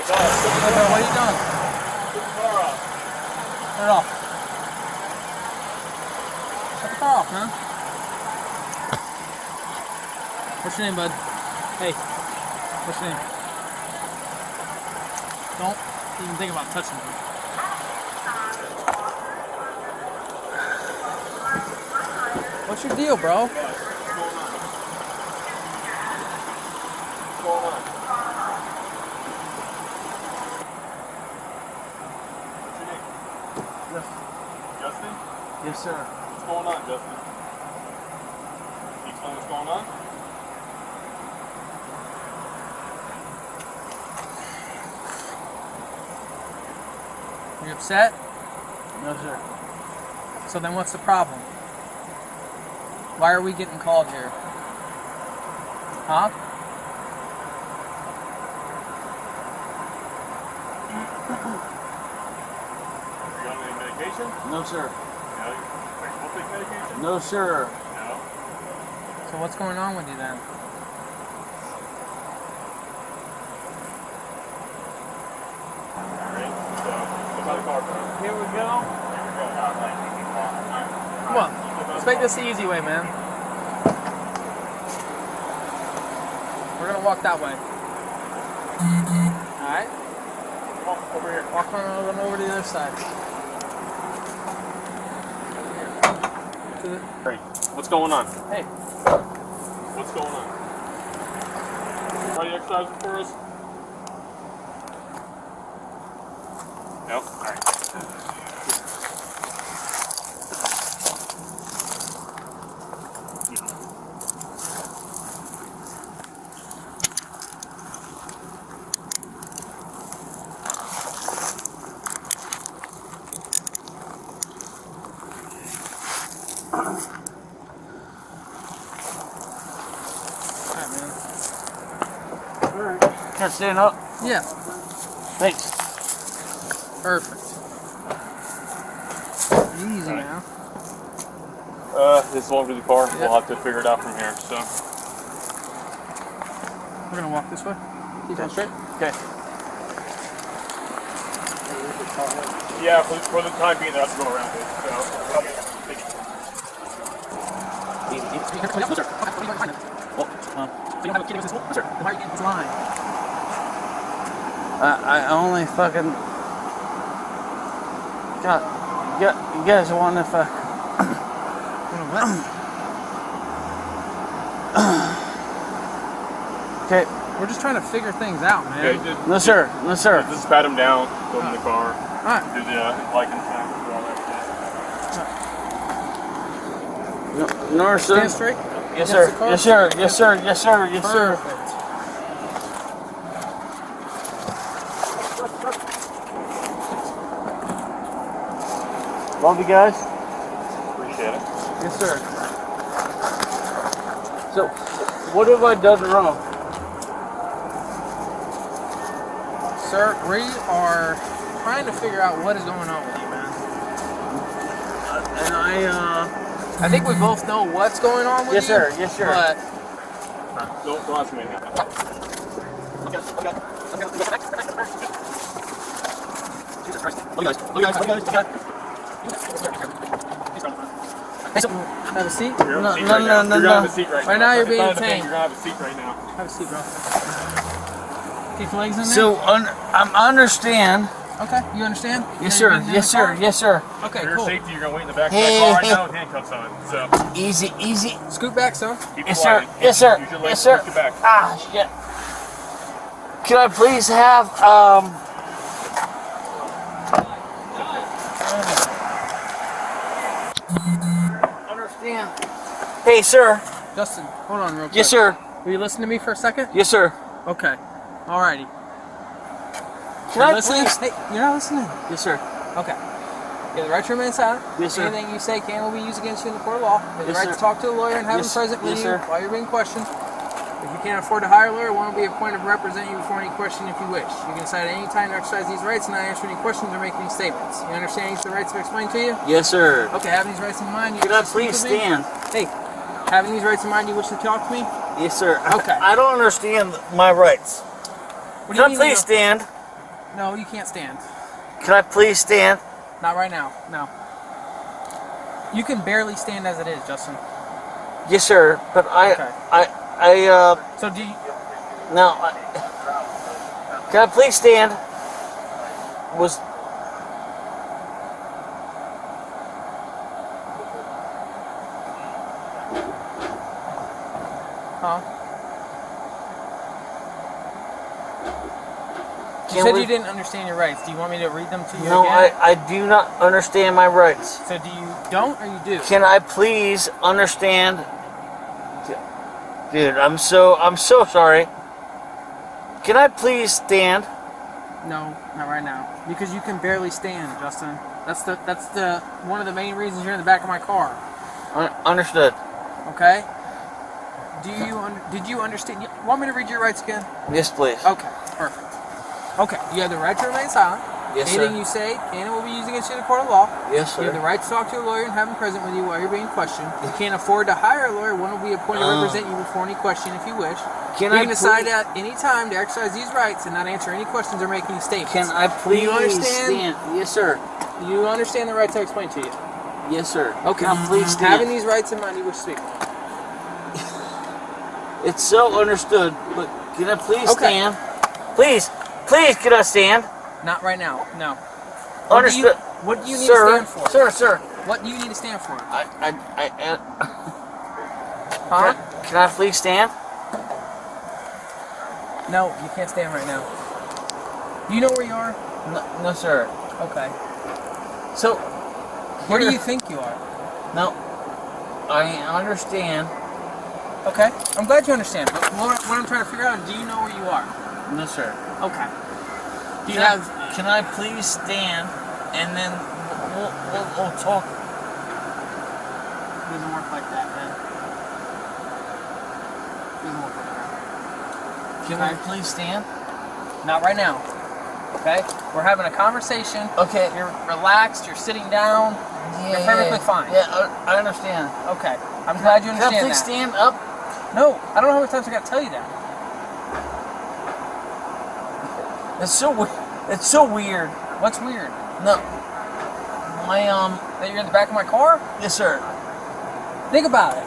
What are you doing? Put the car off. Turn it off. Shut the car off, man. What's your name, bud? Hey. What's your name? Don't even think about touching me. What's your deal, bro? What's going on? What's your name? Yes. Justin? Yes, sir. What's going on, Justin? Can you explain what's going on? Are you upset? No, sir. So then what's the problem? Why are we getting called here? Huh? Are you on any medication? No, sir. No. Are you supposed to take medication? No, sir. No. So what's going on with you then? Alright, so what's on the car, bro? Here we go. Come on. Let's make this the easy way, man. We're gonna walk that way. Alright? Walk over here. Walk on over to the other side. Great. What's going on? Hey. What's going on? Are you exercising for us? No? Alright. Alright, man. Alright. Can I stand up? Yeah. Thanks. Perfect. Easy now. This won't be the car. Yep. We'll have to figure it out from here, so. We're gonna walk this way. Keep on straight. Okay. Yeah, for the time being, that's go around it. So, Easy. Sir. Well, So you don't have a kid in this school? Sir. Why are you getting this line? I only fucking got. You guys want to fuck? Okay. We're just trying to figure things out, man. okay, just, No, sir. No, sir. just pat him down, put him in the car, Alright. do the liking sound, do all that shit. No, sir. Stand straight. Yes, Against sir. the car? Yes, sir. Yes, sir. Yes, sir. Yes, sir. Perfect. Love you guys. Appreciate it. Yes, sir. So, what have I done wrong? Sir, we are trying to figure out what is going on with you, man. And I think we both know what's going on with Yes, you. sir. Yes, sir. But Don't ask me anything. Jesus Christ. Look at you guys. have a seat. You're on No, the seat no, right no, now. no, You're no. gonna have a seat right Right now. now you're It's being not a thing, detained. You're gonna have a seat right now. Have a seat, bro. Keep your legs in there. So, I understand. Okay, you understand? Yes, You're sir. getting in Yes, the sir. car? Yes, sir. Okay, For your cool. safety, you're gonna wait in the back of Hey, that car right hey. now with handcuffs on. So Easy, easy. Scoot back, son. keep Yes, quiet. sir. Yes, sir. Use your Yes, legs sir. to push your back. Ah, shit. Can I please have, understand. Hey, sir. Justin, hold on real quick. Yes, sir. Will you listen to me for a second? Yes, sir. Okay. Alrighty. Can I listening? please? Hey, you're not listening. Yes, sir. Okay. You have the right to remain silent. Yes, sir. Anything you say can will be used against you in the court of law. You have the Yes, right sir. to talk to a lawyer and have Yes, him present with yes, you sir. while you're being questioned. If you can't afford to hire a lawyer, one will be appointed to represent you before any question if you wish. You can decide at any time to exercise these rights and not answer any questions or make any statements. You understand each of the rights I've explained to you? Yes, sir. Okay, having these rights in mind, you Can wish I to speak please with me? stand? Hey, having these rights in mind, you wish to talk to me? Yes, sir. Okay. I don't understand my rights. What Can I mean please you stand? No, you can't stand. Can I please stand? Not right now. No. You can barely stand as it is, Justin. Yes, sir. But So do you... No. Can I please stand? Huh? You said you didn't understand your rights. Do you want me to read them to you No, again? I do not understand my rights. So do you don't or you do? Can I please understand? Dude, I'm so sorry. Can I please stand? No, not right now. Because you can barely stand, Justin. That's the one of the main reasons you're in the back of my car. Understood. Okay? Did you understand? You want me to read your rights again? Yes, please. Okay, perfect. Okay, you have the right to remain silent. Yes, Anything sir. you say can and will be used against you in a court of law. Yes, sir. You have the right to talk to a lawyer and have him present with you while you're being questioned. You can't afford to hire a lawyer. One will be appointed to represent you before any question if you wish. You can decide at any time to exercise these rights and not answer any questions or make any statements. Can I please Do you understand? stand? Yes, sir. You understand the rights I explained to you? Yes, sir. Okay. Can I please stand? Having these rights in mind, you wish to speak. It's so understood, but can I please Okay. stand? Please, can I stand? Not right now. No. Understood. What do you need to stand for? Sir. What do you need to stand for? Huh? Can I please stand? No, you can't stand right now. Do you know where you are? No, sir. Okay. So, where do you think you are? No, I understand. Okay. I'm glad you understand. But what I'm trying to figure out is, do you know where you are? No, sir. Okay. Do you Can have... Can I please stand, and then we'll talk? Doesn't work like that, man. Doesn't work like that. Can I please stand? Not right now. Okay? We're having a conversation. Okay. You're relaxed. You're sitting down. You're perfectly fine. Yeah, I understand. Okay. I'm glad you understand Can I please that. stand up? No, I don't know how many times I got to tell you that. It's so weird. It's so weird. What's weird? No. My That you're in the back of my car? Yes, sir. Think about it.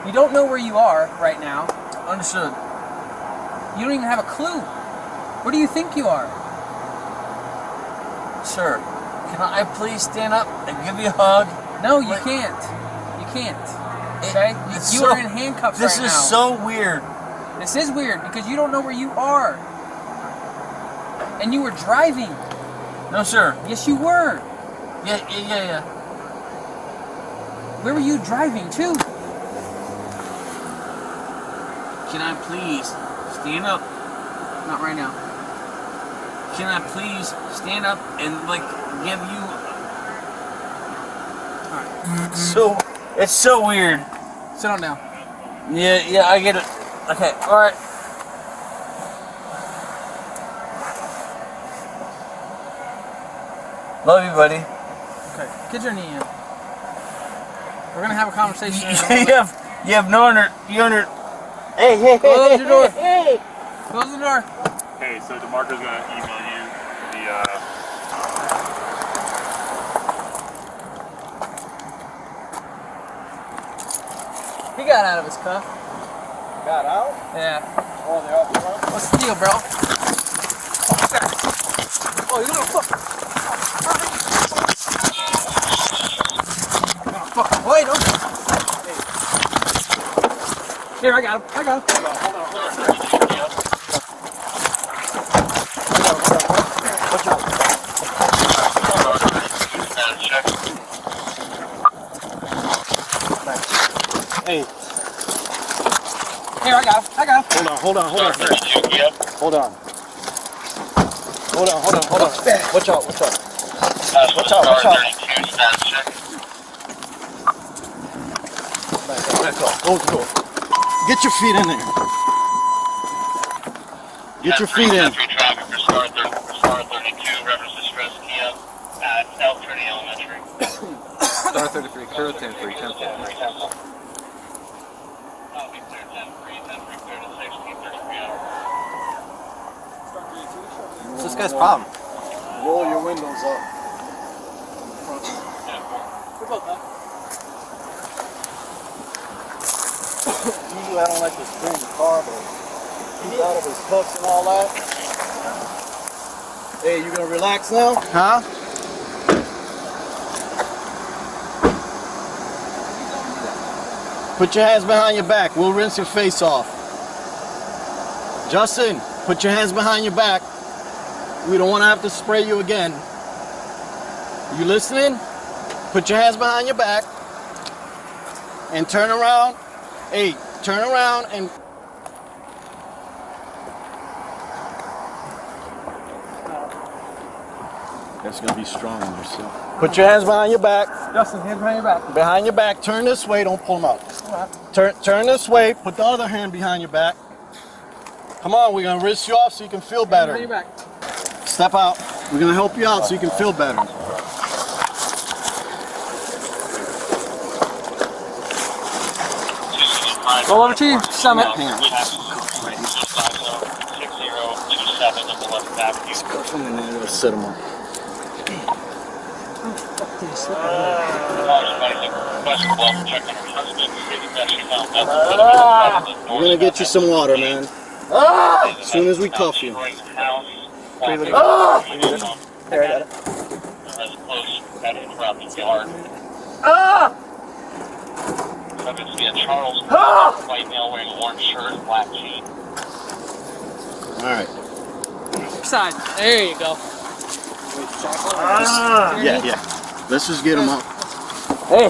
You don't know where you are right now. Understood. You don't even have a clue. Where do you think you are? Sir, can I please stand up and give you a hug? No, you can't. You can't. Okay? You are in handcuffs right now. This is so weird. This is weird because you don't know where you are. And you were driving. No, sir. Yes, you were. Yeah. Where were you driving to? Can I please stand up? Not right now. Can I please stand up and give you? All right. It's so weird. Sit on down. Yeah, I get it. Okay, all right. Love you, buddy. Okay. Get your knee in. We're gonna have a conversation. You have no under. Hey. Close your door. Hey. Close the door. Okay, so DeMarco's gonna email you the He got out of his cuff. got out? Yeah. Oh, they're off the front? What's the deal, bro? Oh, you little fuck. Oh, fucking boy, don't. Here, I got him. Hold on. Hey. Here, I got him. Hold on. Hold on. Watch out. Back up. Go. Get your feet in there. Get your feet in. Traffic for Star 32, reference distress Kia at South Trinity Elementary. Star 33, clear 10 3, 10 4. Clear 10-3, 10-3, clear to 16, 33 hours. What's this guy's problem? Roll your windows up. Usually I don't like to spin the car, but he's out of his cuffs and all that. Hey, you gonna relax now? Huh? Put your hands behind your back. We'll rinse your face off. Justin, put your hands behind your back. We don't want to have to spray you again. You listening? Put your hands behind your back and turn around. Hey, turn around and... That's going to be strong on yourself. Put your hands behind your back. Justin, hands behind your back. Behind your back. Turn this way. Don't pull them out. Turn this way. Put the other hand behind your back. Come on, we're going to rinse you off so you can feel better. Behind your back. Step out. We're going to help you out so you can feel better. Roll over to your summit. Sit them up. We're going to get you some water, man. As soon as we cuff you. White male wearing orange shirt and black jeans. Alright. Side. There you go. Yeah. Let's just get him up. Hey.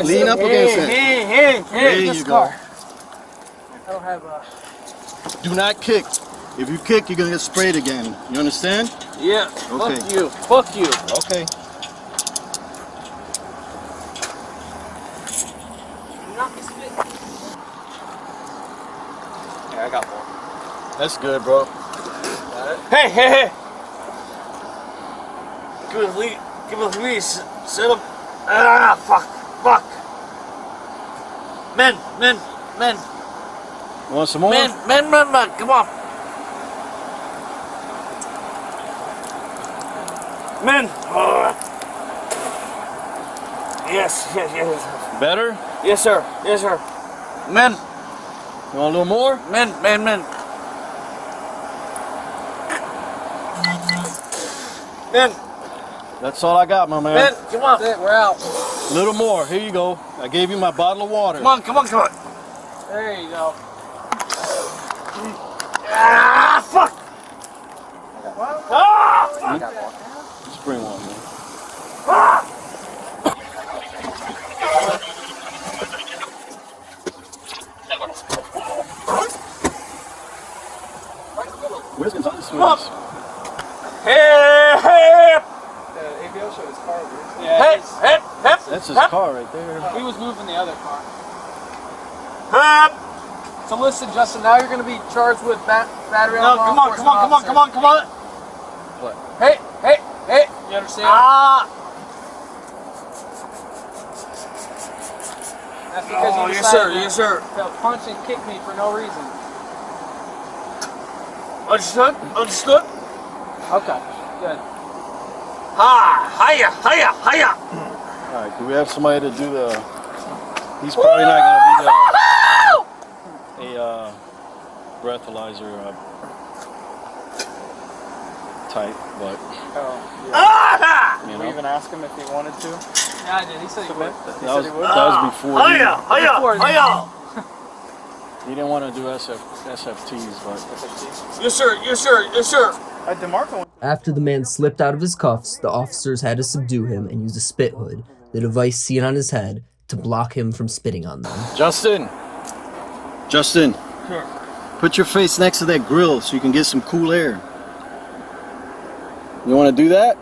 Lean up against it. Hey. There you go. I don't have a... Do not kick. If you kick, you're going to get sprayed again. You understand? Yeah. Okay. Fuck you. Okay. Yeah, I got one. That's good, bro. Hey. Give us lead. Sit up. Fuck. Men. You want some more? Men. Come on. Men. Yes. Better? Yes, sir. Men. You want a little more? Men. Men. That's all I got, my man. Men, come on. That's it, we're out. A little more. Here you go. I gave you my bottle of water. Come on. There you go. Fuck. I got one. Just bring one, man. Where's the other switch? Hey. The ABO showed his car over here. Hey. That's his car right there. He was moving the other car. Hep. So listen, Justin, now you're going to be charged with battery No, on law come on. What? Hey. You understand? That's because you decided yes, sir. to punch and kick me for no reason. Understood? Okay, good. Hiya. Alright, do we have somebody to do the... He's probably not going to be a breathalyzer type, but... Did we even ask him if he wanted to? Yeah, I did. He said he would. That was before. Hiya. He didn't want to do SFTs, but... Yes, sir. DeMarco. After the man slipped out of his cuffs, the officers had to subdue him and use a spit hood, the device seen on his head, to block him from spitting on them. Justin. Sure. Put your face next to that grill so you can get some cool air. You want to do that?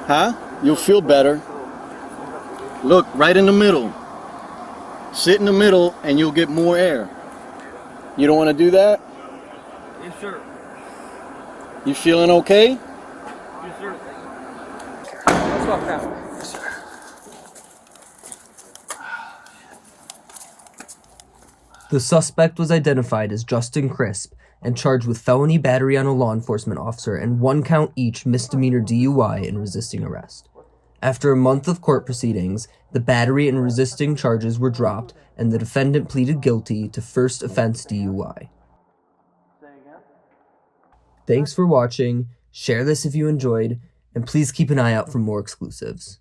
Huh? You'll feel better. Look, right in the middle. Sit in the middle and you'll get more air. You don't want to do that? Yes, sir. You feeling okay? Yes, sir. Let's walk down. The suspect was identified as Justin Crisp and charged with felony battery on a law enforcement officer and 1 count each misdemeanor DUI and resisting arrest. After a month of court proceedings, the battery and resisting charges were dropped, and the defendant pleaded guilty to first offense DUI. Thanks for watching, share this if you enjoyed, and please keep an eye out for more exclusives.